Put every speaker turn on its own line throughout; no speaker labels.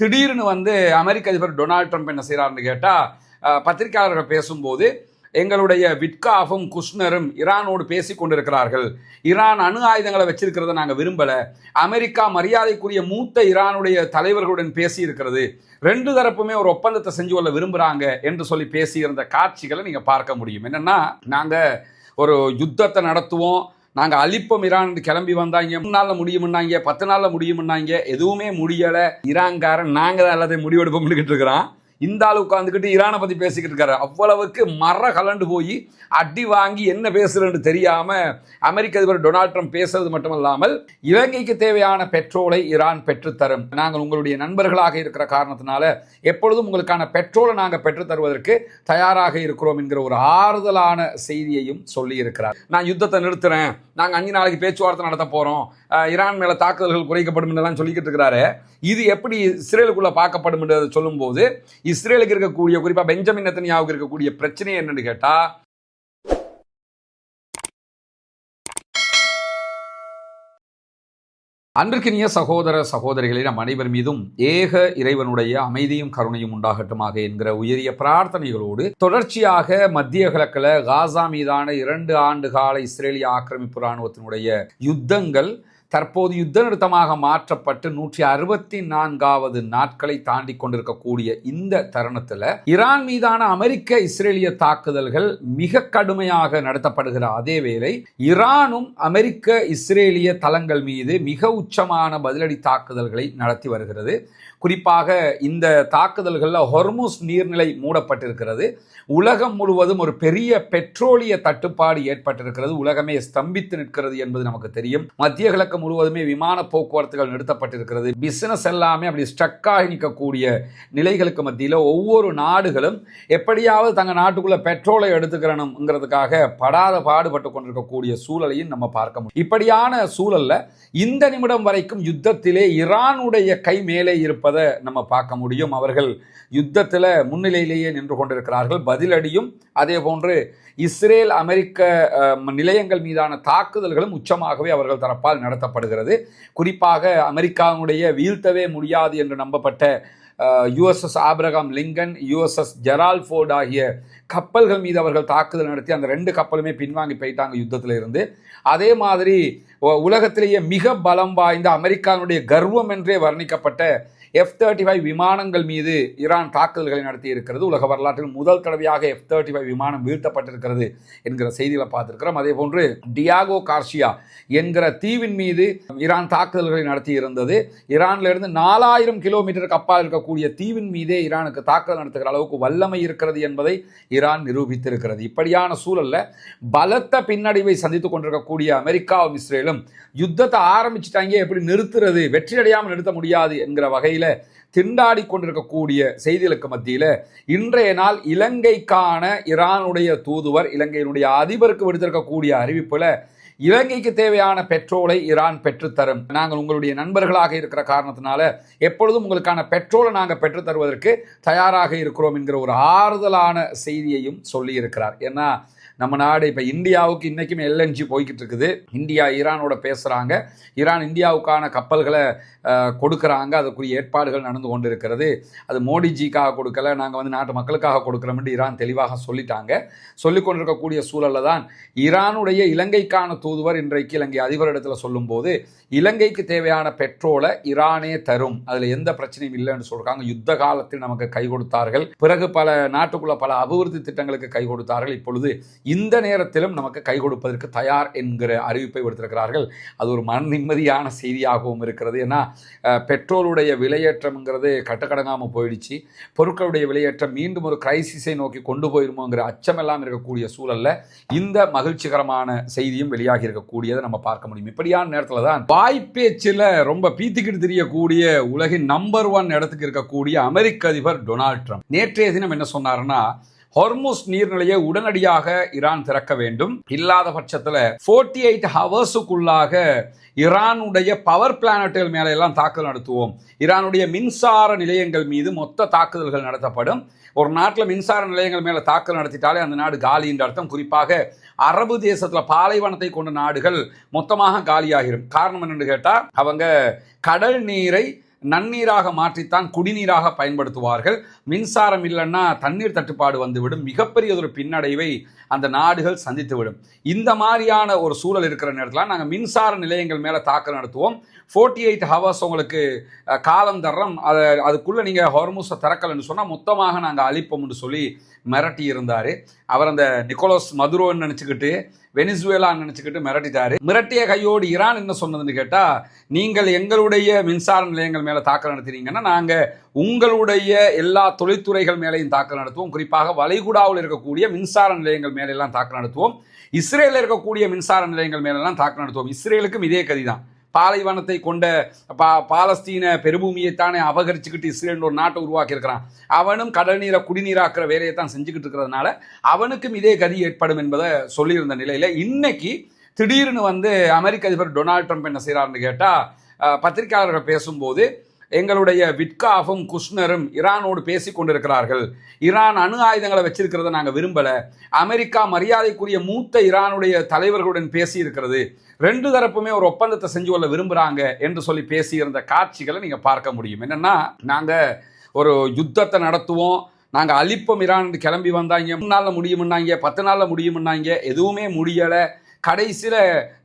திடீர்னு அமெரிக்க அதிபர் Donald Trump என்ன செய்கிறாருன்னு கேட்டால், பத்திரிகையாளர்கள் பேசும்போது எங்களுடைய விட்காஃபும் குஷ்னரும் ஈரானோடு பேசி கொண்டிருக்கிறார்கள். ஈரான் அணு ஆயுதங்களை வச்சிருக்கிறத நாங்கள் விரும்பலை. அமெரிக்கா மரியாதைக்குரிய மூத்த ஈரானுடைய தலைவர்களுடன் பேசி இருக்கிறது. ரெண்டு தரப்புமே ஒரு ஒப்பந்தத்தை செஞ்சு கொள்ள விரும்புகிறாங்க என்று சொல்லி பேசியிருந்த காட்சிகளை நீங்கள் பார்க்க முடியும். என்னென்னா, நாங்கள் ஒரு யுத்தத்தை நடத்துவோம், நாங்கள் அழிப்போம் ஈரான் கிளம்பி வந்தாங்க. 3 நாளில் முடியும்னாங்க, 10 நாளில் முடியும்னாங்க. எதுவுமே முடியலை. ஈரான்காரன் நாங்கள் தான் எல்லாத்தையும் முடிவெடுப்போம்னு இருக்கிறான். இந்த ஆள் உட்காந்துக்கிட்டு ஈரானை பற்றி பேசிக்கிட்டு இருக்காரு. அவ்வளவுக்கு மர கலண்டு போய் அடி வாங்கி என்ன பேசுறேன்னு தெரியாம அமெரிக்க அதிபர் டொனால்ட் ட்ரம்ப் பேசுறது மட்டுமல்லாமல், இலங்கைக்கு தேவையான பெட்ரோலை ஈரான் பெற்றுத்தரும், நாங்கள் உங்களுடைய நண்பர்களாக இருக்கிற காரணத்தினால எப்பொழுதும் உங்களுக்கான பெட்ரோலை நாங்கள் பெற்றுத்தருவதற்கு தயாராக இருக்கிறோம் என்கிற ஒரு ஆறுதலான செய்தியையும் சொல்லி இருக்கிறார். நான் யுத்தத்தை நிறுத்துறேன், நாங்கள் 5 நாளைக்கு பேச்சுவார்த்தை நடத்த போறோம், ஈரான் மேல தாக்குதல்கள் குறைக்கப்படும் என்றெல்லாம் சொல்லிக்கிட்டு இருக்கிறாரு. இது எப்படி இஸ்ரேலுக்குள்ள பார்க்கப்படும் என்று சொல்லும் போது, இஸ்ரேலுக்கு இருக்கக்கூடிய, குறிப்பா பெஞ்சமின் நெத்தன்யாவுக்கு இருக்கக்கூடிய பிரச்சனை என்னன்னு கேட்டா, அன்பிற்கினிய சகோதர சகோதரிகளே, நம் அனைவர் மீதும் ஏக இறைவனுடைய அமைதியும் கருணையும் உண்டாகட்டுமாக என்கிற உயரிய பிரார்த்தனைகளோடு, தொடர்ச்சியாக மத்திய கிழக்கில் காசா மீதான 2 ஆண்டு கால இஸ்ரேலிய ஆக்கிரமிப்பு இராணுவத்தினுடைய யுத்தங்கள் தற்போது யுத்த நிறுத்தமாக மாற்றப்பட்டு 164வது நாட்களை தாண்டி கொண்டிருக்கக்கூடிய இந்த தருணத்தில் ஈரான் மீதான அமெரிக்க இஸ்ரேலிய தாக்குதல்கள் மிக கடுமையாக நடத்தப்படுகிற அதே வேளை, ஈரானும் அமெரிக்க இஸ்ரேலிய தளங்கள் மீது மிக உச்சமான பதிலடி தாக்குதல்களை நடத்தி வருகிறது. குறிப்பாக இந்த தாக்குதல்களில் ஹொர்முஸ் நீர்நிலை மூடப்பட்டிருக்கிறது. உலகம் முழுவதும் ஒரு பெரிய பெட்ரோலிய தட்டுப்பாடு ஏற்பட்டிருக்கிறது. உலகமே ஸ்தம்பித்து நிற்கிறது என்பது நமக்கு தெரியும். மத்திய கிழக்கு முழுவதுமே விமான போக்குவரத்துகள் நிறுத்தப்பட்டிருக்கிறது. பிசினஸ் எல்லாமே அப்படி ஸ்ட்ரக்காகி நிற்கக்கூடிய நிலைகளுக்கு மத்தியில் ஒவ்வொரு நாடுகளும் எப்படியாவது தங்கள் நாட்டுக்குள்ள பெட்ரோலை எடுத்துக்கிறணுங்கிறதுக்காக படாத பாடுபட்டு கொண்டிருக்கக்கூடிய சூழலையும் நம்ம பார்க்க முடியும். இப்படியான சூழல்ல இந்த நிமிடம் வரைக்கும் யுத்தத்திலே ஈரானுடைய கை மேலே இருப்பதை நம்ம பார்க்க முடியும். அவர்கள் யுத்தத்தில் முன்னிலையிலேயே நின்று கொண்டிருக்கிறார்கள். பதிலடியும் அதே போன்று இஸ்ரேல் அமெரிக்க நிலையங்கள் மீதான தாக்குதல்களும் உச்சமாகவே அவர்கள் தரப்பால் நடத்தப்படுகிறது. குறிப்பாக அமெரிக்காவுடைய வீழ்த்தவே முடியாது என்று நம்பப்பட்ட USS Abraham Lincoln, USS Gerald Ford ஆகிய கப்பல்கள் மீது அவர்கள் தாக்குதல் நடத்தி அந்த 2 கப்பலுமே பின்வாங்கி போயிட்டாங்க யுத்தத்தில் இருந்து. அதே மாதிரி உலகத்திலேயே மிக பலம் வாய்ந்த அமெரிக்காவுடைய கர்வம் என்றே வர்ணிக்கப்பட்ட F-35 விமானங்கள் மீது ஈரான் தாக்குதல்களை நடத்தி இருக்கிறது. உலக வரலாற்றில் முதல் தடவையாக F-35 விமானம் வீழ்த்தப்பட்டிருக்கிறது என்கிற செய்திகளை பார்த்திருக்கிறோம். அதே போன்று டியாகோ கார்சியா என்கிற தீவின் மீது ஈரான் தாக்குதல்களை நடத்தி இருந்தது. ஈரான்ல இருந்து 4000 கிலோமீட்டருக்கு அப்பால் இருக்கக்கூடிய தீவின் மீதே ஈரானுக்கு தாக்குதல் நடத்துகிற அளவுக்கு வல்லமை இருக்கிறது என்பதை ஈரான் நிரூபித்திருக்கிறது. இப்படியான சூழல்ல பலத்த பின்னடைவை சந்தித்துக் கொண்டிருக்கக்கூடிய அமெரிக்காவும் இஸ்ரேலும் யுத்தத்தை ஆரம்பிச்சுட்டாங்க, எப்படி நிறுத்துறது, வெற்றி அடையாமல் நிறுத்த முடியாது என்கிற வகையில் திண்டாடி கொண்டிருக்கக்கூடிய செய்திகளுக்கு மத்தியில் இன்றைய நாள் இலங்கைக்கான ஈரானுடைய தூதுவர் இலங்கையினுடைய அதிபருக்கு விடுத்திருக்கக்கூடிய அறிவிப்புல, இலங்கைக்கு தேவையான பெட்ரோலை ஈரான் பெற்றுத்தரும், நாங்கள் உங்களுடைய நண்பர்களாக இருக்கிற காரணத்தினால எப்பொழுதும் உங்களுக்கான பெட்ரோலை நாங்கள் பெற்றுத்தருவதற்கு தயாராக இருக்கிறோம் என்கிற ஒரு ஆறுதலான செய்தியையும் சொல்லி இருக்கிறார். ஏன்னா நம்ம நாடு இப்போ இந்தியாவுக்கு இன்றைக்கும் LNG போய்கிட்டு இருக்குது. இந்தியா ஈரானோட பேசுகிறாங்க, ஈரான் இந்தியாவுக்கான கப்பல்களை கொடுக்குறாங்க, அதுக்குரிய ஏற்பாடுகள் நடந்து கொண்டு இருக்கிறது. அது மோடிஜிக்காக கொடுக்கல, நாங்கள் நாட்டு மக்களுக்காக கொடுக்குறோம்னு ஈரான் தெளிவாக சொல்லிட்டாங்க. சொல்லி கொண்டிருக்கக்கூடிய சூழலில் தான் ஈரானுடைய இலங்கைக்கான தூதுவர் இன்றைக்கு இலங்கை அதிபரிடத்தில் சொல்லும்போது, இலங்கைக்கு தேவையான பெட்ரோலை ஈரானே தரும், அதில் எந்த பிரச்சனையும் இல்லைன்னு சொல்கிறாங்க. யுத்த காலத்தில் நமக்கு கை கொடுத்தார்கள், பிறகு பல நாட்டுக்குள்ள பல அபிவிருத்தி திட்டங்களுக்கு கை கொடுத்தார்கள், இப்பொழுது இந்த நேரத்திலும் நமக்கு கை கொடுப்பதற்கு தயார் என்கிற அறிவிப்பை விடுத்திருக்கிறார்கள். அது ஒரு மன நிம்மதியான செய்தியாகவும் இருக்கிறது. ஏன்னா பெட்ரோலுடைய விலையேற்றம்ங்கிறது கட்டுக்கடங்காமல் போயிடுச்சு. பொருட்களுடைய விலையேற்றம் மீண்டும் ஒரு கிரைசிஸை நோக்கி கொண்டு போயிருமோங்கிற அச்சமெல்லாம் இருக்கக்கூடிய சூழல்ல இந்த மகிழ்ச்சிகரமான செய்தியும் வெளியாகி இருக்கக்கூடியதை நம்ம பார்க்க முடியும். இப்படியான நேரத்தில் தான் வாய்ப்பேச்சில் ரொம்ப பீத்திக்கிட்டு தெரியக்கூடிய உலகின் நம்பர் 1 இடத்துக்கு இருக்கக்கூடிய அமெரிக்க அதிபர் டொனால்ட் ட்ரம்ப் நேற்றைய தினம் என்ன சொன்னாருன்னா, ஹொர்முஸ் நீர்நிலையை உடனடியாக ஈரான் திறக்க வேண்டும், இல்லாத பட்சத்தில் 48 ஹவர்ஸுக்குள்ளாக ஈரானுடைய பவர் பிளானட்டுகள் மேலே எல்லாம் தாக்குதல் நடத்துவோம், ஈரானுடைய மின்சார நிலையங்கள் மீது மொத்த தாக்குதல்கள் நடத்தப்படும். ஒரு நாட்டில் மின்சார நிலையங்கள் மேலே தாக்குதல் நடத்திட்டாலே அந்த நாடு காலி என்ற அர்த்தம். குறிப்பாக அரபு தேசத்தில் பாலைவனத்தை கொண்ட நாடுகள் மொத்தமாக காலியாகிடும். காரணம் என்னன்னு கேட்டால், அவங்க கடல் நீரை நன்னீராக மாற்றித்தான் குடிநீராக பயன்படுத்துவார்கள். மின்சாரம் இல்லைன்னா தண்ணீர் தட்டுப்பாடு வந்துவிடும், மிகப்பெரிய ஒரு பின்னடைவை அந்த நாடுகள் சந்தித்துவிடும். இந்த மாதிரியான ஒரு சூழல் இருக்கிற நேரத்தில் நாங்கள் மின்சார நிலையங்கள் மேலே தாக்கல் நடத்துவோம். 48 ஹவர்ஸ் உங்களுக்கு காலம் தர்றோம், அதுக்குள்ளே நீங்கள் ஹார்முஸை திறக்கலன்னு சொன்னால் மொத்தமாக நாங்கள் அழிப்போம்னு சொல்லி மிரட்டி இருந்தார். அவர் அந்த நிக்கோலஸ் மதுரோன்னு நினச்சிக்கிட்டு வெனிசுவேலான்னு நினச்சிக்கிட்டு மிரட்டிட்டாரு. மிரட்டிய கையோடு ஈரான் என்ன சொன்னதுன்னு கேட்டால், நீங்கள் எங்களுடைய மின்சார நிலையங்கள் மேலே தாக்கல் நடத்துறீங்கன்னா நாங்கள் உங்களுடைய எல்லா தொழில்துறைகள் மேலேயும் தாக்கல் நடத்துவோம், குறிப்பாக வளைகுடாவில் இருக்கக்கூடிய மின்சார நிலையங்கள் மேலெல்லாம் தாக்கல் நடத்துவோம், இஸ்ரேலில் இருக்கக்கூடிய மின்சார நிலையங்கள் மேலெல்லாம் தாக்கல் நடத்துவோம். இஸ்ரேலுக்கும் இதே கதி தான். பாலைவனத்தை கொண்ட பாலஸ்தீன பெருபூமியைத்தானே அபகரிச்சுக்கிட்டு இஸ்ரேல் ஒரு நாட்டை உருவாக்கி இருக்கிறான். அவனும் கடல் நீரை குடிநீராக்குற வேலையை தான் செஞ்சுக்கிட்டு இருக்கிறதுனால அவனுக்கும் இதே கதி ஏற்படும் என்பதை சொல்லியிருந்த நிலையில் இன்னைக்கு திடீர்னு அமெரிக்க அதிபர் டொனால்ட் ட்ரம்ப் என்ன செய்கிறாருன்னு கேட்டால், பத்திரிகையாளர்கள் பேசும்போது எங்களுடைய விட்காஃபும் குஷ்னரும் ஈரானோடு பேசி கொண்டிருக்கிறார்கள், ஈரான் அணு ஆயுதங்களை வச்சிருக்கிறத நாங்கள் விரும்பலை, அமெரிக்கா மரியாதைக்குரிய மூத்த ஈரானுடைய தலைவர்களுடன் பேசி இருக்கிறது, ரெண்டு தரப்புமே ஒரு ஒப்பந்தத்தை செஞ்சு கொள்ள விரும்புகிறாங்க என்று சொல்லி பேசியிருந்த காட்சிகளை நீங்கள் பார்க்க முடியும். என்னென்னா, நாங்கள் ஒரு யுத்தத்தை நடத்துவோம், நாங்கள் அழிப்போம் ஈரான் கிளம்பி வந்தாங்க, 3 நாளில் முடியும்னாங்க, 10 நாளில் முடியும்னாங்க, எதுவுமே முடியலை. கடைசியில்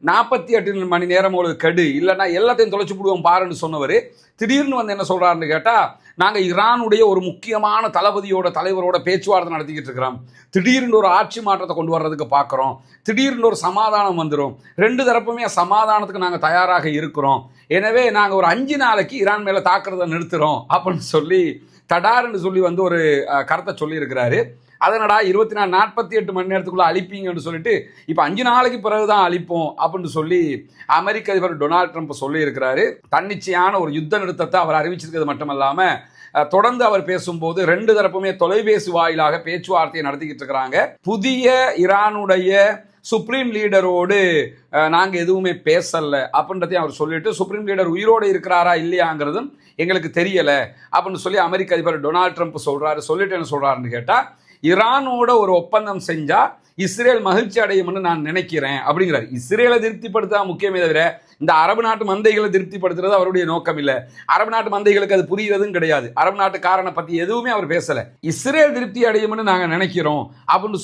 48 மணி நேரம் ஒரு கெடு இல்லைன்னா எல்லாத்தையும் தொலைச்சி விடுவோம் பாருன்னு சொன்னவர் திடீர்னு என்ன சொல்கிறாருன்னு கேட்டால், நாங்கள் ஈரானுடைய ஒரு முக்கியமான தலைவரோட பேச்சுவார்த்தை நடத்திக்கிட்டு இருக்கிறோம், திடீர்னு ஒரு ஆட்சி மாற்றத்தை கொண்டு வர்றதுக்கு பார்க்குறோம், திடீர்னு ஒரு சமாதானம் வந்துடும், ரெண்டு தரப்புமே சமாதானத்துக்கு நாங்கள் தயாராக இருக்கிறோம், எனவே நாங்கள் ஒரு 5 நாளைக்கு ஈரான் மேலே தாக்குறதை நிறுத்துகிறோம் அப்படின்னு சொல்லி தடாருன்னு சொல்லி ஒரு கருத்தை சொல்லியிருக்கிறாரு. அதனடா 48 மணி நேரத்துக்குள்ள அழிப்பீங்கன்னு சொல்லிட்டு இப்போ 5 நாளைக்கு பிறகுதான் அழிப்போம் அப்படின்னு சொல்லி அமெரிக்க அதிபர் டொனால்ட் ட்ரம்ப் சொல்லி இருக்கிறாரு. தன்னிச்சையான ஒரு யுத்த நிறுத்தத்தை அவர் அறிவிச்சிருக்கிறது மட்டுமல்லாம தொடர்ந்து அவர் பேசும்போது ரெண்டு தரப்புமே தொலைபேசி வாயிலாக பேச்சுவார்த்தையை நடத்திக்கிட்டு இருக்கிறாங்க. புதிய ஈரானுடைய சுப்ரீம் லீடரோடு நாங்கள் எதுவுமே பேசலை அப்படின்றதையும் அவர் சொல்லிட்டு, சுப்ரீம் லீடர் உயிரோடு இருக்கிறாரா இல்லையாங்கிறதும் எங்களுக்கு தெரியலை அப்படின்னு சொல்லி அமெரிக்க அதிபர் டொனால்ட் ட்ரம்ப் சொல்றாரு. சொல்லிட்டு என்ன சொல்றாருன்னு கேட்டால், ஈரானோட ஒரு ஒப்பந்தம் செஞ்சா இஸ்ரேல் மகிழ்ச்சி அடையும்னு நான் நினைக்கிறேன் அப்படிங்கிறார். இஸ்ரேலை திருப்திப்படுத்தா முக்கியமே தவிர இந்த அரபு நாட்டு மந்தைகளை திருப்திப்படுத்துறது அவருடைய நோக்கம் இல்லை. அரபு நாட்டு மந்தைகளுக்கு அது புரிகிறதும் கிடையாது. அரபு நாட்டுக்காரனை பற்றி எதுவுமே அவர் பேசலை. இஸ்ரேல் திருப்தி அடையும்னு நாங்கள் நினைக்கிறோம் அப்படின்னு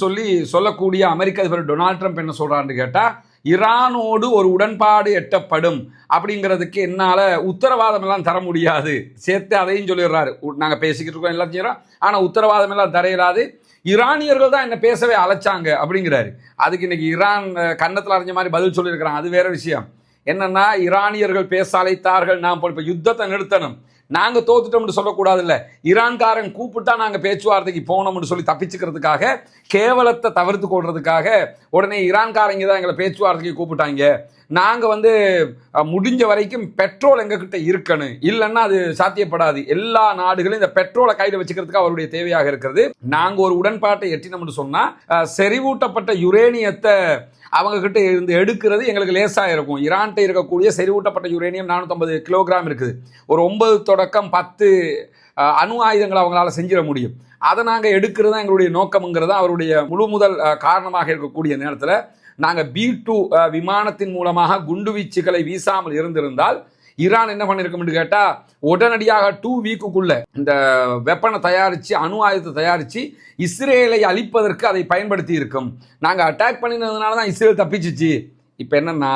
சொல்லக்கூடிய அமெரிக்க அதிபர் டொனால்ட் ட்ரம்ப் என்ன சொல்றாருன்னு கேட்டால், ஈரானோடு ஒரு உடன்பாடு எட்டப்படும் அப்படிங்கிறதுக்கு என்னால் உத்தரவாதம் எல்லாம் தர முடியாது, சேர்த்து அதையும் சொல்லிடுறாரு. நாங்கள் பேசிக்கிட்டு இருக்கோம் எல்லாம் செய்கிறோம், ஆனால் உத்தரவாதம் எல்லாம் தரையிடாது, ஈரானியர்கள் தான் என்ன பேசவே அழைச்சாங்க அப்படிங்கிறாரு. அதுக்கு இன்னைக்கு ஈரான் கன்னத்தில் அறிஞ்ச மாதிரி பதில் சொல்லியிருக்கிறாங்க. அது வேற விஷயம். என்னன்னா, ஈரானியர்கள் பேச அழைத்தார்கள், நாம் இப்போ யுத்தத்தை நிறுத்தணும், நாங்கள் தோத்துட்டோம்னு சொல்லக்கூடாது, இல்லை ஈரான்காரன் கூப்பிட்டா நாங்கள் பேச்சுவார்த்தைக்கு போனோம்னு சொல்லி தப்பிச்சுக்கிறதுக்காக, கேவலத்தை தவிர்த்து கொள்றதுக்காக உடனே ஈரான்காரங்க தான் எங்களை பேச்சுவார்த்தைக்கு கூப்பிட்டாங்க, நாங்கள் முடிஞ்ச வரைக்கும் பெட்ரோல் எங்ககிட்ட இருக்கணும், இல்லைன்னா அது சாத்தியப்படாது, எல்லா நாடுகளும் இந்த பெட்ரோலை கையில் வச்சுக்கிறதுக்கு அவருடைய தேவையாக இருக்கிறது, நாங்கள் ஒரு உடன்பாட்டை எட்டினோம்னு சொன்னால் செறிவூட்டப்பட்ட யுரேனியத்தை அவங்க கிட்ட இருந்து எடுக்கிறது எங்களுக்கு லேசாக இருக்கும். ஈரான்கிட்ட இருக்கக்கூடிய செறிவூட்டப்பட்ட யுரேனியம் 450 கிலோகிராம் இருக்குது. ஒரு 9 தொடக்கம் 10 அணு ஆயுதங்களை அவங்களால செஞ்சிட முடியும். அதை நாங்கள் எடுக்கிறது தான் எங்களுடைய நோக்கம்ங்கிறது அவருடைய முழு முதல் காரணமாக இருக்கக்கூடிய நேரத்தில், நாங்கள் B-2 விமானத்தின் மூலமாக குண்டுவீச்சுகளை வீசாமல் இருந்திருந்தால் ஈரான் என்ன பண்ணிருக்கும்னு கேட்டால், உடனடியாக 2 வீக்குக்குள்ள இந்த வெப்பனை தயாரித்து அணு ஆயுதத்தை தயாரித்து இஸ்ரேலை அழிப்பதற்கு அதை பயன்படுத்தி இருக்கும். நாங்கள் அட்டாக் பண்ணினதுனால தான் இஸ்ரேல் தப்பிச்சிச்சு. இப்போ என்னன்னா,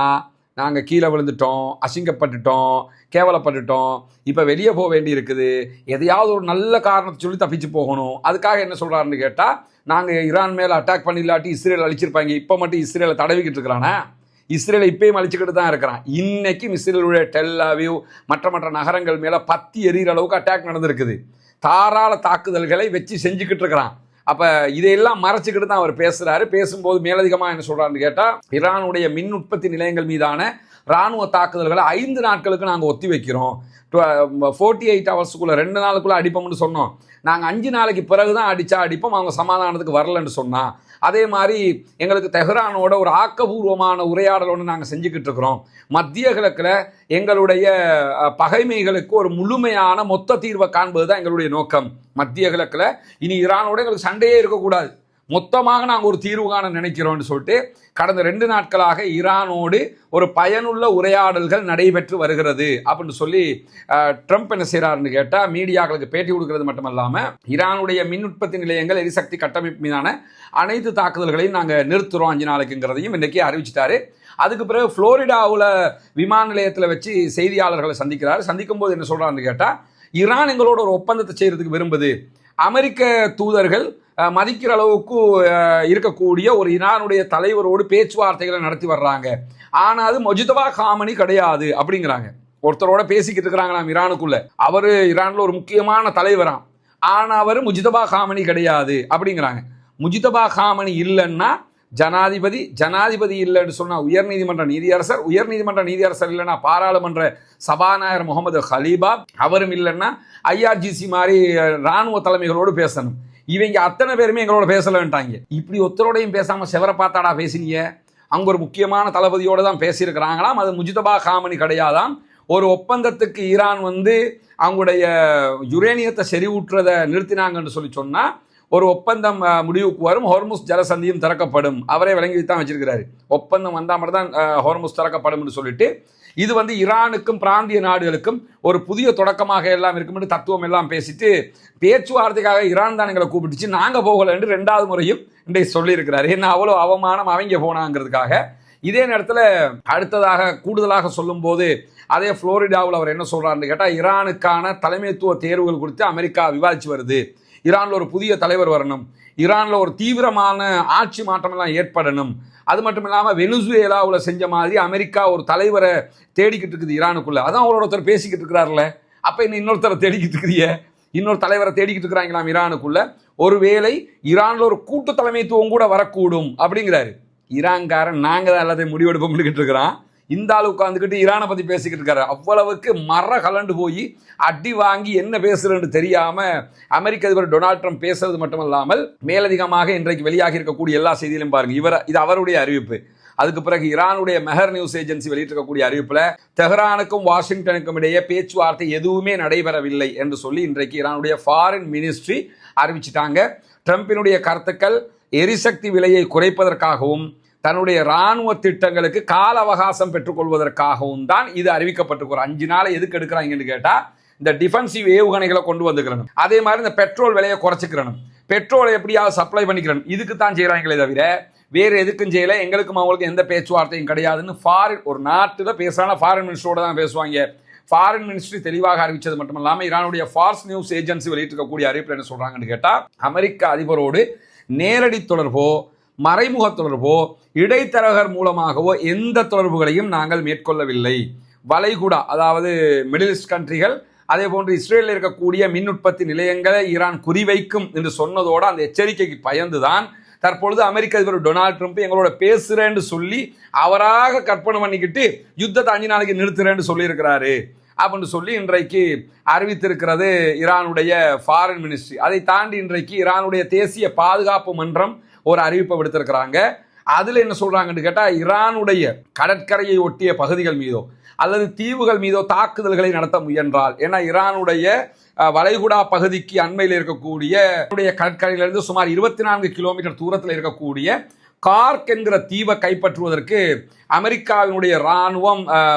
நாங்கள் கீழே விழுந்துட்டோம், அசிங்கப்பட்டுட்டோம், கேவலப்பட்டுட்டோம், இப்போ வெளியே போக வேண்டி இருக்குது, எதையாவது ஒரு நல்ல காரணத்தை சொல்லி தப்பிச்சு போகணும். அதுக்காக என்ன சொல்கிறாருன்னு கேட்டால், நாங்கள் ஈரான் மேலே அட்டாக் பண்ணிடலாட்டி இஸ்ரேல் அழிச்சிருப்பாங்க, இப்போ மட்டும் இஸ்ரேலை தடவிக்கிட்டு இருக்கிறானே, இஸ்ரேலை இப்பயும் அழிச்சுக்கிட்டு தான் இருக்கிறான். இன்னைக்கும் இஸ்ரேலுடைய டெல் அவீவ் மற்ற நகரங்கள் மேலே பத்தி எறிகிற அளவுக்கு அட்டாக் நடந்திருக்குது. தாராள தாக்குதல்களை வச்சு செஞ்சுக்கிட்டு இருக்கிறான். அப்போ இதையெல்லாம் மறைச்சிக்கிட்டு தான் அவர் பேசுகிறாரு. பேசும்போது மேலதிகமாக என்ன சொல்கிறாருன்னு கேட்டால், ஈரானுடைய மின் உற்பத்தி நிலையங்கள் மீதான இராணுவ தாக்குதல்களை 5 நாட்களுக்கு நாங்கள் ஒத்தி வைக்கிறோம், 48 ஹவர்ஸுக்குள்ளே 2 நாளுக்குள்ளே அடிப்போம்னு சொன்னோம், நாங்கள் 5 நாளைக்கு பிறகு தான் அடிப்போம், அவங்க சமாதானத்துக்கு வரலன்னு சொன்னால். அதே மாதிரி எங்களுக்கு தெஹ்ரானோட ஒரு ஆக்கபூர்வமான உரையாடல் ஒன்று நாங்கள் செஞ்சுக்கிட்டு இருக்கிறோம். மத்திய கிழக்கில் எங்களுடைய பகைமைகளுக்கு ஒரு முழுமையான மொத்த தீர்வை காண்பது தான் எங்களுடைய நோக்கம். மத்திய கிழக்கில் இனி ஈரானோட எங்களுக்கு சண்டையே இருக்கக்கூடாது, மொத்தமாக நாங்கள் ஒரு தீர்வு காண நினைக்கிறோம்னு சொல்லிட்டு கடந்த 2 நாட்களாக ஈரானோடு ஒரு பயனுள்ள உரையாடல்கள் நடைபெற்று வருகிறது அப்படின்னு சொல்லி ட்ரம்ப் என்ன செய்கிறாருன்னு கேட்டால் மீடியாக்களுக்கு பேட்டி கொடுக்கறது மட்டுமல்லாமல் ஈரானுடைய மின் உற்பத்தி நிலையங்கள் எரிசக்தி கட்டமைப்பு மீதான அனைத்து தாக்குதல்களையும் நாங்கள் நிறுத்துகிறோம் 5 நாளைக்குங்கிறதையும் இன்றைக்கி அறிவிச்சிட்டாரு. அதுக்கு பிறகு புளோரிடாவில் விமான நிலையத்தில் வச்சு செய்தியாளர்களை சந்திக்கும் போது என்ன சொல்கிறாருன்னு கேட்டால் ஈரான் எங்களோட ஒரு ஒப்பந்தத்தை செய்கிறதுக்கு விரும்புது, அமெரிக்க தூதர்கள் மதிக்கிற அளவுக்கு இருக்கக்கூடிய ஒரு ஈரானுடைய தலைவரோடு பேச்சுவார்த்தைகளை நடத்தி வர்றாங்க, ஆனால் அது மொஜிதபா காமனி கிடையாது அப்படிங்கிறாங்க. ஒருத்தரோட பேசிக்கிட்டு இருக்கிறாங்களாம் ஈரானுக்குள்ள, அவர் ஈரானில் ஒரு முக்கியமான தலைவராம், ஆனால் அவர் முஜிதபா காமனி கிடையாது அப்படிங்கிறாங்க. முஜிதபா காமனி இல்லைன்னா ஜனாதிபதி இல்லைன்னு சொன்னால் உயர்நீதிமன்ற நீதியரசர் இல்லைன்னா பாராளுமன்ற சபாநாயகர் முகமது ஹலீபா அவரும் இல்லைன்னா ஐஆர்ஜிசி மாதிரி இராணுவ தலைமைகளோடு பேசணும். இவங்க அத்தனை பேருமே எங்களோட பேசலன்ட்டாங்க. இப்படி ஒருத்தரோடையும் பேசாமல் செவரை பார்த்தாடா பேசினீங்க, அங்கே ஒரு முக்கியமான தளபதியோடு தான் பேசியிருக்கிறாங்களாம், அது முஜிதபா காமனி கிடையாதாம். ஒரு ஒப்பந்தத்துக்கு ஈரான் அவங்களுடைய யுரேனியத்தை செறிவூட்டுறதை நிறுத்தினாங்கன்னு சொன்னால் ஒரு ஒப்பந்தம் முடிவுக்கு வரும், ஹோர்முஸ் ஜலசந்தியும் திறக்கப்படும். அவரே விளங்கி தான் வச்சிருக்கிறாரு, ஒப்பந்தம் வந்தால் மட்டும் தான் ஹோர்முஸ் திறக்கப்படும் சொல்லிட்டு. இது ஈரானுக்கும் பிராந்திய நாடுகளுக்கும் ஒரு புதிய தொடக்கமாக எல்லாம் இருக்கும் தத்துவம் எல்லாம் பேசிட்டு பேச்சுவார்த்தைக்காக ஈரான் தான் எங்களை கூப்பிட்டுச்சு, நாங்கள் போகலை என்று 2வது முறையும் இன்றைக்கு சொல்லியிருக்கிறாரு. என்ன அவ்வளோ அவமானம் அவங்க போனாங்கிறதுக்காக. இதே நேரத்தில் அடுத்ததாக கூடுதலாக சொல்லும்போது அதே புளோரிடாவில் அவர் என்ன சொல்கிறாருன்னு கேட்டால் ஈரானுக்கான தலைமைத்துவ தேர்வுகள் குறித்து அமெரிக்கா விவாதித்து வருது, ஈரானில் ஒரு புதிய தலைவர் வரணும், ஈரானில் ஒரு தீவிரமான ஆட்சி மாற்றமெல்லாம் ஏற்படணும், அது மட்டும் இல்லாமல் வெனிசுவேலாவில் செஞ்ச மாதிரி அமெரிக்கா ஒரு தலைவரை தேடிக்கிட்டு இருக்குது ஈரானுக்குள்ளே. அதான் அவரோட ஒருத்தர் பேசிக்கிட்டு இருக்கிறார்ல, அப்போ இன்னொருத்தரை தேடிக்கிட்டு இருக்கிறிய, இன்னொரு தலைவரை தேடிக்கிட்டு இருக்கிறாங்களாம் ஈரானுக்குள்ள. ஒருவேளை ஈரானில் ஒரு கூட்டு தலைமைத்துவம் கூட வரக்கூடும் அப்படிங்கிறாரு. ஈரான்காரன் நாங்கள் தான் எல்லாத்தையும் முடிவெடுப்போம்னு இருக்கிறான், இந்த ஆள் உட்காந்துக்கிட்டு ஈரானை பற்றி பேசிக்கிட்டு இருக்காரு. அவ்வளவுக்கு கலண்டு போய் அடி வாங்கி என்ன பேசுறதுன்னு தெரியாமல் அமெரிக்க அதிபர் டொனால்ட் ட்ரம்ப் பேசுறது மட்டுமல்லாமல் மேலதிகமாக இன்றைக்கு வெளியாகி இருக்கக்கூடிய எல்லா செய்தியிலும் பாருங்க, இது அவருடைய அறிவிப்பு. அதுக்கு பிறகு ஈரானுடைய மெஹர் நியூஸ் ஏஜென்சி வெளியிட்டிருக்கக்கூடிய அறிவிப்பில் தெஹ்ரானுக்கும் வாஷிங்டனுக்கும் இடையே பேச்சுவார்த்தை எதுவுமே நடைபெறவில்லை என்று சொல்லி இன்றைக்கு ஈரானுடைய ஃபாரின் மினிஸ்ட்ரி அறிவிச்சிட்டாங்க. ட்ரம்பினுடைய கருத்துக்கள் எரிசக்தி விலையை குறைப்பதற்காகவும் தன்னுடைய இராணுவ திட்டங்களுக்கு கால அவகாசம் பெற்றுக்கொள்வதற்காகவும் தான் இது அறிவிக்கப்பட்டிருக்கிற 5 நாளை எதுக்கு எடுக்கிறாங்கன்னு கேட்டால் இந்த டிஃபென்சிவ் ஏவுகணைகளை கொண்டு வந்துக்கிறணும், அதே மாதிரி இந்த பெட்ரோல் விலையை குறைச்சிக்கிறணும், பெட்ரோலை எப்படியாவது சப்ளை பண்ணிக்கிறணும், இதுக்கு தான் செய்கிறாங்களே தவிர வேறு எதுக்கும் செய்யலை. எங்களுக்கும் அவங்களுக்கு எந்த பேச்சுவார்த்தையும் கிடையாதுன்னு ஒரு நாட்டில் பேசுகிறாங்க, ஃபாரின் மினிஸ்டரோட தான் பேசுவாங்க. ஃபாரின் மினிஸ்ட்ரி தெளிவாக அறிவித்தது மட்டும் இல்லாமல் ஈரானுடைய ஃபார்ஸ் நியூஸ் ஏஜென்சி வெளியிட்டிருக்கக்கூடிய அறிவிப்பில் என்ன சொல்கிறாங்கன்னு கேட்டால் அமெரிக்க அதிபரோடு நேரடி தொடர்போ மறைமுக தொடர்போ இடைத்தரகர் மூலமாகவோ எந்த தொடர்புகளையும் நாங்கள் மேற்கொள்ளவில்லை. வளைகுடா அதாவது மிடில் ஈஸ்ட் கண்ட்ரிகள் அதே போன்று இஸ்ரேலில் இருக்கக்கூடிய மின் உற்பத்தி நிலையங்களை ஈரான் குறிவைக்கும் என்று சொன்னதோடு அந்த எச்சரிக்கைக்கு பயந்துதான் தற்பொழுது அமெரிக்க அதிபர் டொனால்ட் ட்ரம்ப் எங்களோட பேசுறேன்னு சொல்லி அவராக கற்பனை பண்ணிக்கிட்டு யுத்தத்தை 5 நாளைக்கு நிறுத்துறேன்னு சொல்லியிருக்கிறாரு அப்படின்னு சொல்லி இன்றைக்கு அறிவித்திருக்கிறது ஈரானுடைய ஃபாரின் மினிஸ்ட்ரி. அதை தாண்டி இன்றைக்கு ஈரானுடைய தேசிய பாதுகாப்பு மன்றம் ஒரு அறிவிப்பை விடுத்திருக்கிறாங்க. அதில் என்ன சொல்றாங்கன்னு கேட்டால் ஈரானுடைய கடற்கரையை ஒட்டிய பகுதிகள் மீதோ அல்லது தீவுகள் மீதோ தாக்குதல்களை நடத்த முயன்றால், ஏன்னா ஈரானுடைய வளைகுடா பகுதிக்கு அண்மையில் இருக்கக்கூடிய கடற்கரையிலிருந்து சுமார் 24 கிலோமீட்டர் தூரத்தில் இருக்கக்கூடிய கார்க் என்கிற தீவை கைப்பற்றுவதற்கு அமெரிக்காவினுடைய இராணுவம்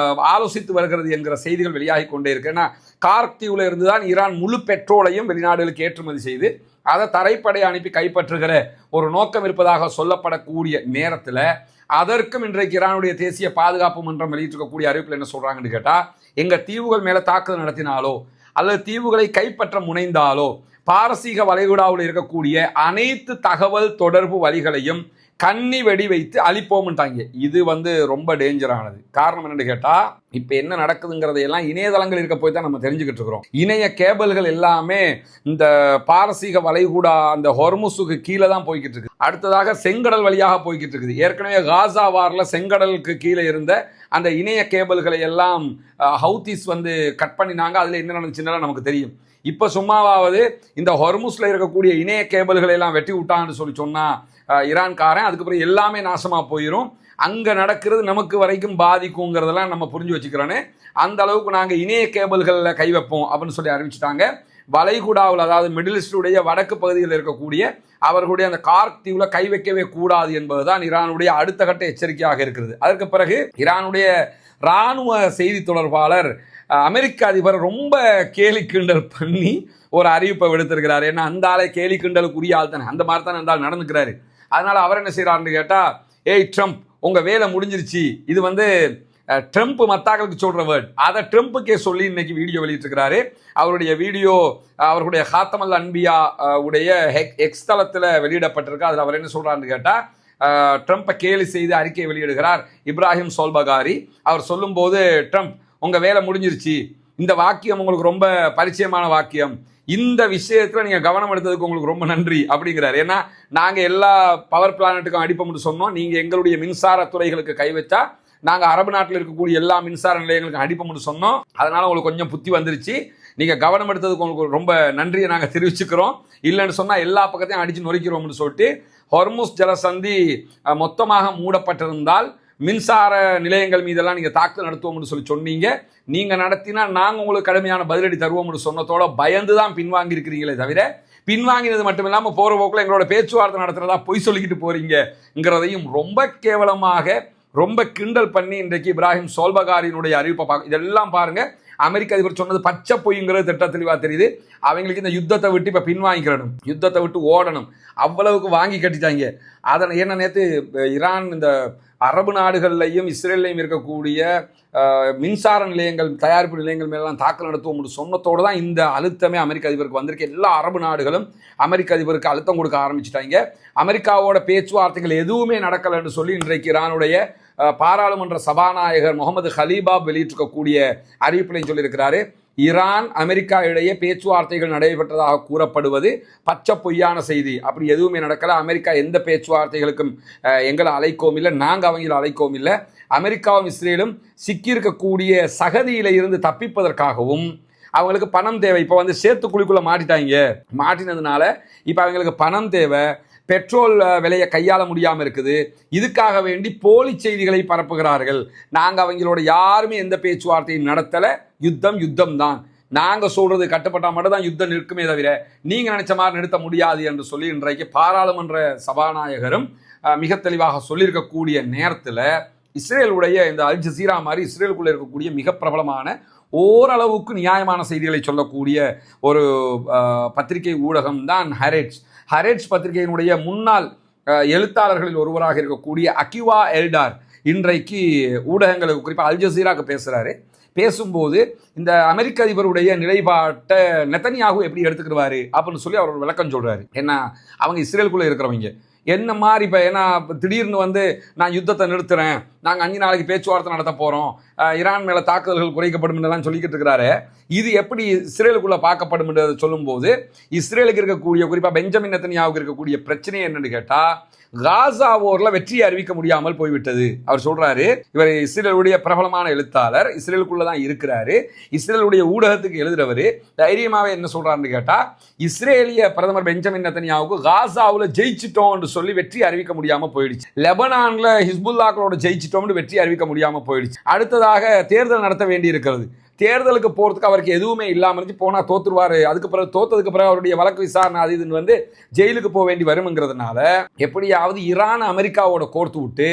ஆலோசித்து வருகிறது என்கிற செய்திகள் வெளியாகி கொண்டே இருக்கு. ஏன்னா கார்க் தீவில் இருந்து தான் ஈரான் முழு பெட்ரோலையும் வெளிநாடுகளுக்கு ஏற்றுமதி செய்து அதை தரைப்படை அனுப்பி கைப்பற்றுகிற ஒரு நோக்கம் இருப்பதாக சொல்லப்படக்கூடிய நேரத்தில் அதற்கும் இன்றைக்கு ஈரானுடைய தேசிய பாதுகாப்பு மன்றம் வெளியிட்டிருக்கக்கூடிய அறிவிப்பில் என்ன சொல்றாங்கன்னு கேட்டால் எங்கள் தீவுகள் மேலே தாக்குதல் நடத்தினாலோ அல்லது தீவுகளை கைப்பற்ற முனைந்தாலோ பாரசீக வளைகுடாவில் இருக்கக்கூடிய அனைத்து தகவல் தொடர்பு வழிகளையும் கண்ணி வெடி வைத்து அழிப்போம்ட்டாங்க. இது ரொம்ப டேஞ்சரானது. காரணம் என்னன்னு கேட்டால் இப்போ என்ன நடக்குதுங்கிறதையெல்லாம் இணையதளங்கள் இருக்க போய் தான் நம்ம தெரிஞ்சுக்கிட்டு இருக்கிறோம். இணைய கேபிள்கள் எல்லாமே இந்த பாரசீக வளைகுடா அந்த ஹொர்முஸுக்கு கீழே தான் போய்கிட்டு இருக்கு. அடுத்ததாக செங்கடல் வழியாக போய்கிட்டு இருக்குது. ஏற்கனவே காசா வாரில் செங்கடலுக்கு கீழே இருந்த அந்த இணைய கேபிள்களை எல்லாம் ஹவுத்திஸ் கட் பண்ணினாங்க. அதில் என்ன நடந்துச்சுன்னா நமக்கு தெரியும். இப்போ சும்மாவாவது இந்த ஹொர்முஸில் இருக்கக்கூடிய இணைய கேபிள்களை எல்லாம் வெட்டி விட்டான்னு சொன்னால் ஈரான்காரன் அதுக்கப்புறம் எல்லாமே நாசமாக போயிடும். அங்கே நடக்கிறது நமக்கு வரைக்கும் பாதிக்குங்கிறதெல்லாம் நம்ம புரிஞ்சு வச்சுக்கிறோன்னு அந்த அளவுக்கு நாங்கள் இணைய கேபிள்களில் கை வைப்போம் அப்படின்னு சொல்லி அறிவிச்சிட்டாங்க. வளைகுடாவில், அதாவது மிடில் ஈஸ்டுடைய வடக்கு பகுதியில் இருக்கக்கூடிய அவர்களுடைய அந்த கார்க் தீவுல கை வைக்கவே கூடாது என்பதுதான் ஈரானுடைய அடுத்த கட்ட எச்சரிக்கையாக இருக்கிறது. அதற்கு பிறகு ஈரானுடைய இராணுவ செய்தி தொடர்பாளர் அமெரிக்க அதிபர் ரொம்ப கேலி கிண்டல் பண்ணி ஒரு அறிவிப்பை விடுத்திருக்கிறார். ஏன்னா அந்த ஆளை கேலி கிண்டலுக்குரிய ஆள் தானே, அந்த மாதிரி தானே அந்த ஆள் நடந்துக்கிறாரு. அதனால அவர் என்ன செய்யறாருன்னு கேட்டா, ஏய் ட்ரம்ப், உங்க வேலை முடிஞ்சிருச்சு. இது ட்ரம்ப் மத்தாக்களுக்கு சொல்ற வேர்ட், அதை ட்ரம்ப்புக்கே சொல்லி இன்னைக்கு வீடியோ வெளியிட்டிருக்கிறாரு. அவருடைய வீடியோ அவர்களுடைய ஹாத்தமல் அன்பியா உடைய எக்ஸ் தளத்தில் வெளியிடப்பட்டிருக்கு. அதில் அவர் என்ன சொல்றாருன்னு கேட்டா, ட்ரம்ப்பை கேலி செய்து அறிக்கை வெளியிடுகிறார் இப்ராஹிம் சோல்பகாரி. அவர் சொல்லும் போது, ட்ரம்ப் உங்க வேலை முடிஞ்சிருச்சு. இந்த வாக்கியம் உங்களுக்கு ரொம்ப பரிச்சயமான வாக்கியம். இந்த விஷயத்துல நீங்க கவனம் எடுத்ததுக்கு உங்களுக்கு ரொம்ப நன்றி அப்படிங்கிறார். ஏன்னா நாங்க எல்லா பவர் பிளானட்டுக்கும் அடிப்போம்னு சொன்னோம். நீங்க எங்களுடைய மின்சார துறைகளுக்கு கை வச்சா நாங்க அரபு நாட்டில் இருக்கக்கூடிய எல்லா மின்சார நிலையங்களுக்கு அடிப்போம்னு சொன்னோம். அதனால உங்களுக்கு கொஞ்சம் புத்தி வந்துருச்சு. நீங்க கவனம் எடுத்ததுக்கு உங்களுக்கு ரொம்ப நன்றியை நாங்க தெரிவிச்சுக்கிறோம். இல்லைன்னு சொன்னா எல்லா பக்கத்தையும் அடிச்சு நொறுக்கிறோம்னு சொல்லிட்டு, ஹொர்முஸ் ஜலசந்தி மொத்தமாக மூடப்பட்டிருந்தால் மின்சார நிலையங்கள் மீதெல்லாம் நீங்க தாக்குதல் நடத்துவோம்னு சொல்லி சொன்னீங்க. நீங்க நடத்தினா நாங்க உங்களுக்கு கடுமையான பதிலடி தருவோம்னு சொன்னதோட பயந்து தான் பின்வாங்கி இருக்கிறீங்களே தவிர, பின்வாங்கினது மட்டும் இல்லாம போற போக்குல எங்களோட பேச்சுவார்த்தை நடத்துறதா பொய் சொல்லிக்கிட்டு போறீங்கிறதையும் ரொம்ப கேவலமாக ரொம்ப கிண்டல் பண்ணி இன்றைக்கு இப்ராஹிம் சோல்பகாரியினுடைய அறிவிப்பை இதெல்லாம் பாருங்க. அமெரிக்க அதிபர் சொன்னது பச்சை பொய்ங்கிறது திட்ட தெளிவா தெரியுது. அவங்களுக்கு இந்த யுத்தத்தை விட்டு இப்ப பின்வாங்கிக்கணும், யுத்தத்தை விட்டு ஓடணும், அவ்வளவுக்கு வாங்கி கட்டிட்டாங்க. அதனை என்ன நேற்று ஈரான் இந்த அரபு நாடுகள்லையும் இஸ்ரேல்லையும் இருக்கக்கூடிய மின்சார நிலையங்கள், தயாரிப்பு நிலையங்கள் மேலாம் தாக்கல் நடத்துவோம் சொன்னதோடு தான் இந்த அழுத்தமே அமெரிக்க அதிபருக்கு வந்திருக்கு. எல்லா அரபு நாடுகளும் அமெரிக்க அதிபருக்கு அழுத்தம் கொடுக்க ஆரம்பிச்சிட்டாங்க. அமெரிக்காவோட பேச்சுவார்த்தைகள் எதுவுமே நடக்கலைன்னு சொல்லி இன்றைக்கு ஈரானுடைய பாராளுமன்ற சபாநாயகர் முகமது ஹலீபாப் வெளியிட்டிருக்கக்கூடிய அறிவிப்பிலையும் சொல்லியிருக்கிறாரு. ஈரான் அமெரிக்கா இடையே பேச்சுவார்த்தைகள் நடைபெற்றதாக கூறப்படுவது பச்சை பொய்யான செய்தி. அப்படி எதுவுமே நடக்கல. அமெரிக்கா எந்த பேச்சுவார்த்தைகளுக்கும் எங்களை அழைக்கவும் இல்லை, நாங்கள் அவங்களை அழைக்கவும் இல்லை. அமெரிக்காவும் இஸ்ரேலும் சிக்கியிருக்கக்கூடிய சகதியில இருந்து தப்பிப்பதற்காகவும் அவங்களுக்கு பணம் தேவை. இப்போ சேத்துக்குழிக்குள்ள மாட்டினதுனால இப்போ அவங்களுக்கு பணம் தேவை. பெட்ரோல் விலையை கையாள முடியாமல் இருக்குது. இதுக்காக வேண்டி போலி செய்திகளை பரப்புகிறார்கள். நாங்கள் அவங்களோட யாருமே எந்த பேச்சுவார்த்தையும் நடத்தலை. யுத்தம் தான். நாங்கள் சொல்றது கட்டுப்பட்டால் மட்டும் தான் யுத்தம் நிற்குமே தவிர நீங்கள் நினைச்ச மாதிரி நிறுத்த முடியாது என்று சொல்லி இன்றைக்கு பாராளுமன்ற சபாநாயகரும் மிக தெளிவாக சொல்லியிருக்கக்கூடிய நேரத்தில், இஸ்ரேலுடைய இந்த அல் ஜசீரா மாதிரி இஸ்ரேலுக்குள்ள இருக்கக்கூடிய மிக பிரபலமான ஓரளவுக்கு நியாயமான செய்திகளை சொல்லக்கூடிய ஒரு பத்திரிகை ஊடகம் தான் ஹரெட்ஸ் பத்திரிகையினுடைய முன்னாள் எழுத்தாளர்களில் ஒருவராக இருக்கக்கூடிய அகிவா எல்டார் இன்றைக்கு ஊடகங்களுக்கு குறிப்பாக அல் ஜசீராக்கு பேசுகிறாரு. பேசும்போது இந்த அமெரிக்க அதிபருடைய நிலைப்பாட்டை நெத்தனியாகு எப்படி எடுத்துக்கிடுவாரு அப்படின்னு சொல்லி அவர் விளக்கம் சொல்றாரு. ஏன்னா அவங்க இஸ்ரேலுக்குள்ள இருக்கிறவங்க என்ன மாதிரி இப்போ ஏன்னா திடீர்னு நான் யுத்தத்தை நிறுத்துறேன், நாங்கள் 5 நாளைக்கு பேச்சுவார்த்தை நடத்த போகிறோம், ஈரான் மேலே தாக்குதல்கள் குறைக்கப்படும் என்றெல்லாம் சொல்லிக்கிட்டு இருக்கிறாரு. இது எப்படி இஸ்ரேலுக்குள்ளே பார்க்கப்படும் என்று சொல்லும்போது, இஸ்ரேலுக்கு இருக்கக்கூடிய குறிப்பாக பெஞ்சமின் நெத்தனியாவுக்கு இருக்கக்கூடிய பிரச்சனை என்னன்னு கேட்டால், காசா போர்ல வெற்றியை அறிவிக்க முடியாமல் போய்விட்டது. அவர் சொல்றாரு, இவர் இஸ்ரேலுடைய பிரபலமான எழுத்தாளர், இஸ்ரேலுக்குள்ளதான் இருக்கிறாரு, இஸ்ரேலுடைய ஊடகத்துக்கு எழுதுறவரு. தைரியமாவே என்ன சொல்றாருன்னு கேட்டா, இஸ்ரேலிய பிரதமர் பெஞ்சமின் நெத்தனியாவுக்கு காசாவுல ஜெயிச்சிட்டோம் சொல்லி வெற்றி அறிவிக்க முடியாம போயிடுச்சு. லெபனான்ல ஹிஸ்புல்லாக்களோட ஜெயிச்சிட்டோம்னு வெற்றி அறிவிக்க முடியாம போயிடுச்சு. அடுத்ததாக தேர்தல் நடத்த வேண்டி இருக்கிறது. தேர்தலுக்கு போறதுக்கு அவருக்கு எதுவுமே இல்லாமல் இருந்துச்சு. போனா தோத்துருவாரு. அதுக்கு பிறகு தோத்ததுக்கு பிறகு அவருடைய வழக்கு விசாரணை அது இதுன்னு ஜெயிலுக்கு போக வேண்டி வரும்ங்கிறதுனால எப்படியாவது ஈரான் அமெரிக்காவோட கோர்த்து விட்டு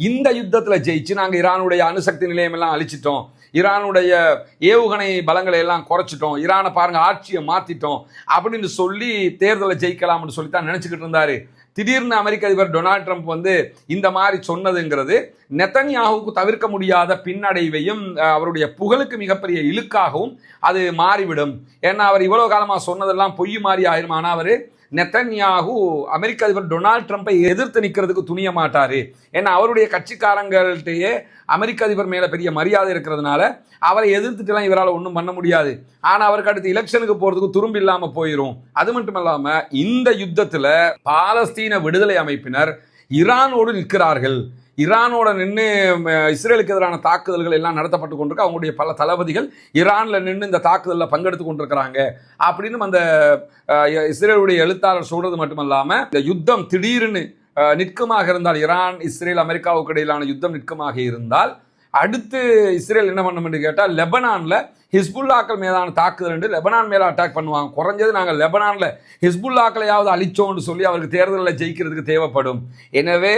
இந்த யுத்தத்துல ஜெயிச்சு நாங்க ஈரானுடைய அணுசக்தி நிலையம் எல்லாம் அழிச்சிட்டோம், ஈரானுடைய ஏவுகணை பலங்களை எல்லாம் குறைச்சிட்டோம், ஈரானை பாருங்க ஆட்சியை மாத்திட்டோம் அப்படின்னு சொல்லி தேர்தலை ஜெயிக்கலாம்னு சொல்லி தான் நினைச்சுக்கிட்டு இருந்தாரு. திடீர்னு அமெரிக்க அதிபர் டொனால்ட் ட்ரம்ப் இந்த மாதிரி சொன்னதுங்கிறது நெத்தனியாகுவுக்கு தவிர்க்க முடியாத பின்னடைவையும் அவருடைய புகழுக்கு மிகப்பெரிய இழுக்காகவும் அது மாறிவிடும். ஏன்னா அவர் இவ்வளவு காலமா சொன்னதெல்லாம் பொய் மாறி ஆயிரும். ஆனால் அவர் நெத்தன்யாகு அமெரிக்க அதிபர் டொனால்ட் ட்ரம்ப்பை எதிர்த்து நிற்கிறதுக்கு துணிய மாட்டாரு. ஏன்னா அவருடைய கட்சிக்காரங்கள்ட்டயே அமெரிக்க அதிபர் மேல பெரிய மரியாதை இருக்கிறதுனால அவரை எதிர்த்துட்டுலாம் இவரால் ஒன்றும் பண்ண முடியாது. ஆனால் அவருக்கு அடுத்து எலெக்ஷனுக்கு போறதுக்கு துரும்பு இல்லாம போயிடும். அது மட்டும் இல்லாம இந்த யுத்தத்துல பாலஸ்தீன விடுதலை அமைப்பினர் ஈரானோடு நிற்கிறார்கள். ஈரானோட நின்று இஸ்ரேலுக்கு எதிரான தாக்குதல்கள் எல்லாம் நடத்தப்பட்டு கொண்டிருக்கு. அவங்களுடைய பல தளபதிகள் ஈரான்ல நின்று இந்த தாக்குதலில் பங்கெடுத்து கொண்டிருக்கிறாங்க அப்படின்னு அந்த இஸ்ரேலுடைய எழுத்தாளர் சொல்றது மட்டுமல்லாம, இந்த யுத்தம் திடீர்னு நிற்கமாக இருந்தால், ஈரான் இஸ்ரேல் அமெரிக்காவுக்கு இடையிலான யுத்தம் நிற்கமாக இருந்தால் அடுத்து இஸ்ரேல் என்ன பண்ணும் என்று கேட்டால் லெபனான்ல ஹிஸ்புல்லாக்கள் மீதான தாக்குதல் என்று லெபனான் மேல அட்டாக் பண்ணுவாங்க. குறைஞ்சது நாங்கள் லெபனான்ல ஹிஸ்புல்லாக்களையாவது அழிச்சோம்னு சொல்லி அவருக்கு தேர்தலில் ஜெயிக்கிறதுக்கு தேவைப்படும். எனவே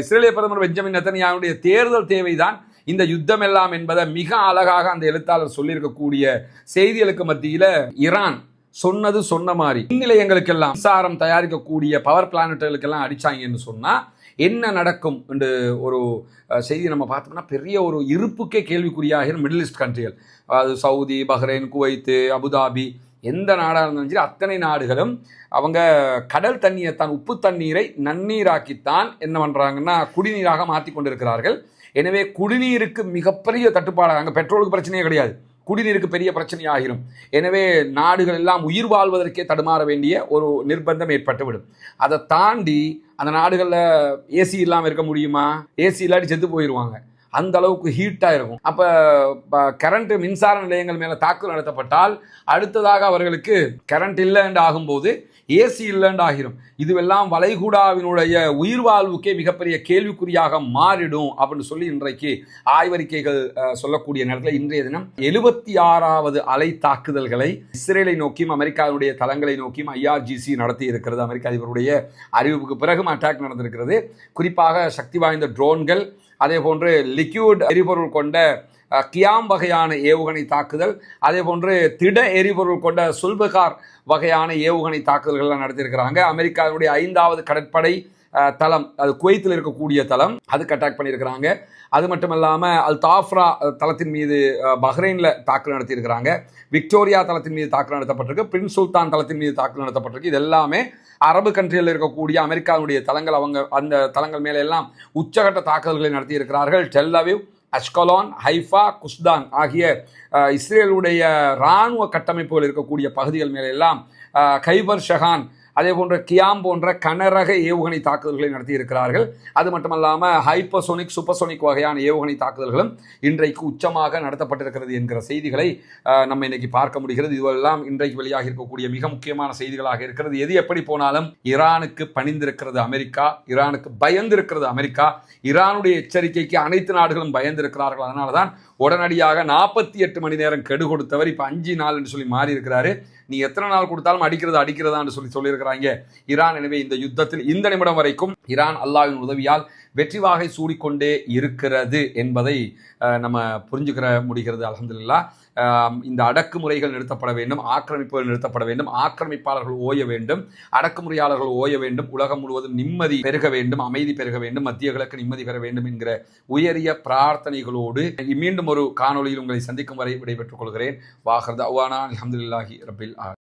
இஸ்ரேலிய பிரதமர் பெஞ்சமின் நெத்தன்யாஹுவுடைய தேர்தல் தேவைதான் இந்த யுத்தம் எல்லாம் என்பதை மிக அழகாக அந்த எழுத்தாளர் சொல்லியிருக்கக்கூடிய செய்திகளுக்கு மத்தியில் ஈரான் சொன்னது சொன்ன மாதிரி நிலையங்களுக்கெல்லாம் மின்சாரம் தயாரிக்கக்கூடிய பவர் பிளானட்டுகளுக்கெல்லாம் அடிச்சாங்கன்னு சொன்னா என்ன நடக்கும் என்று ஒரு செய்தி நம்ம பார்த்தோம்னா பெரிய ஒரு இருப்புக்கே கேள்விக்குறியாகிற மிடில் ஈஸ்ட் கண்ட்ரிகள், அதாவது சவுதி, பஹ்ரைன், குவைத்து, அபுதாபி, எந்த நாடாக இருந்தாலும் சரி அத்தனை நாடுகளும் அவங்க கடல் தண்ணீரை தான், உப்பு தண்ணீரை நன்னீராக்கித்தான் என்ன பண்ணுறாங்கன்னா குடிநீராக மாற்றி கொண்டிருக்கிறார்கள். எனவே குடிநீருக்கு மிகப்பெரிய தட்டுப்பாடாக, அங்கே பெட்ரோலுக்கு பிரச்சனையே கிடையாது, குடிநீருக்கு பெரிய பிரச்சனை ஆகிரும். எனவே நாடுகள் எல்லாம் உயிர் வாழ்வதற்கே தடுமாற வேண்டிய ஒரு நிர்பந்தம் ஏற்பட்டுவிடும். அதை தாண்டி அந்த நாடுகளில் ஏசி இல்லாமல் இருக்க முடியுமா? ஏசி இல்லாட்டி செத்து போயிடுவாங்க, அந்த அளவுக்கு ஹீட்டாக இருக்கும். அப்போ கரண்ட் மின்சார நிலையங்கள் மேலே தாக்குதல் நடத்தப்பட்டால் அடுத்ததாக அவர்களுக்கு கரண்ட் இல்லைன்னு ஆகும்போது ஏசி இல்லைன்னு ஆகிரும். இதுவெல்லாம் வளைகுடாவினுடைய உயிர் வாழ்வுக்கே மிகப்பெரிய கேள்விக்குறியாக மாறிடும் அப்படின்னு சொல்லி இன்றைக்கு ஆய்வறிக்கைகள் சொல்லக்கூடிய நேரத்தில் இன்றைய தினம் 76வது அலை தாக்குதல்களை இஸ்ரேலை நோக்கியும் அமெரிக்காவுடைய தளங்களை நோக்கியும் IRGC நடத்தி இருக்கிறது. அமெரிக்க அதிபருடைய அறிவிப்புக்கு பிறகும் அட்டாக் நடந்திருக்கிறது. குறிப்பாக சக்தி வாய்ந்த ட்ரோன்கள், அதே போன்று லிக்யூட் எரிபொருள் கொண்ட கியாம் வகையான ஏவுகணை தாக்குதல், அதே போன்று திட எரிபொருள் கொண்ட சுல்பகார் வகையான ஏவுகணை தாக்குதல்கள்லாம் நடத்தியிருக்கிறாங்க. அமெரிக்காவுடைய 5வது கடற்படை தளம், அது குவைத்தில் இருக்கக்கூடிய தளம், அதுக்கு அட்டாக் பண்ணியிருக்கிறாங்க. அது மட்டும் இல்லாமல் அல் தாஃப்ரா தளத்தின் மீது பஹ்ரைனில் தாக்குதல் நடத்தியிருக்கிறாங்க. விக்டோரியா தளத்தின் மீது தாக்குதல் நடத்தப்பட்டிருக்கு. பிரின்ஸ் சுல்தான் தளத்தின் மீது தாக்குதல் நடத்தப்பட்டிருக்கு. இது எல்லாமே அரபு கண்ட்ரியில் இருக்கக்கூடிய அமெரிக்காவுடைய தளங்கள். அவங்க அந்த தளங்கள் மேலே எல்லாம் உச்சகட்ட தாக்குதல்களை நடத்தியிருக்கிறார்கள். டெல் அவீவ், அஷ்கலான், ஹைஃபா, குஸ்தான் ஆகிய இஸ்ரேலுடைய இராணுவ கட்டமைப்புகள் இருக்கக்கூடிய பகுதிகள் மேலே எல்லாம் கைபர் ஷஹான், அதே போன்ற கியாம் போன்ற கனரக ஏவுகணை தாக்குதல்களை நடத்தியிருக்கிறார்கள். அது மட்டுமல்லாமல் ஹைப்பர்சோனிக், சூப்பர்சோனிக் வகையான ஏவுகணை தாக்குதல்களும் இன்றைக்கு உச்சமாக நடத்தப்பட்டிருக்கிறது என்கிற செய்திகளை நம்ம இன்னைக்கு பார்க்க முடிகிறது. இதுவெல்லாம் இன்றைக்கு வெளியாக இருக்கக்கூடிய மிக முக்கியமான செய்திகளாக இருக்கிறது. எது எப்படி போனாலும் ஈரானுக்கு பணிந்திருக்கிறது அமெரிக்கா, ஈரானுக்கு பயந்திருக்கிறது அமெரிக்கா, ஈரானுடைய எச்சரிக்கைக்கு அனைத்து நாடுகளும் பயந்திருக்கிறார்கள். அதனால தான் உடனடியாக 48 மணி நேரம் கெடு கொடுத்தவர் இப்போ 5 நாள் என்று சொல்லி மாறி இருக்கிறாரு. நீ எத்தனை நாள் கொடுத்தாலும் அடிக்கிறதான்னு சொல்லியிருக்கிறாங்க ஈரான். எனவே இந்த யுத்தத்தில் இந்த நிமிடம் வரைக்கும் ஈரான் அல்லாஹ்வின் உதவியால் வெற்றி வாகை சூடிக்கொண்டே இருக்கிறது என்பதை நம்ம புரிஞ்சுக்கிற முடிகிறது. அல்ஹம்துலில்லாஹ். இந்த அடக்குமுறைகள் நிறுத்தப்பட வேண்டும், ஆக்கிரமிப்புகள் நிறுத்தப்பட வேண்டும், ஆக்கிரமிப்பாளர்கள் ஓய வேண்டும், அடக்குமுறையாளர்கள் ஓய வேண்டும், உலகம் முழுவதும் நிம்மதி பெருக வேண்டும், அமைதி பெருக வேண்டும், மத்திய கிழக்கு நிம்மதி பெற வேண்டும் என்கிற உயரிய பிரார்த்தனைகளோடு மீண்டும் ஒரு காணொளியில் உங்களை சந்திக்கும் வரை விடைபெற்றுக் கொள்கிறேன். வாஹர் தஅவானா அல்ஹம்துலில்லாஹி ரப்பில் ஆலமீன்.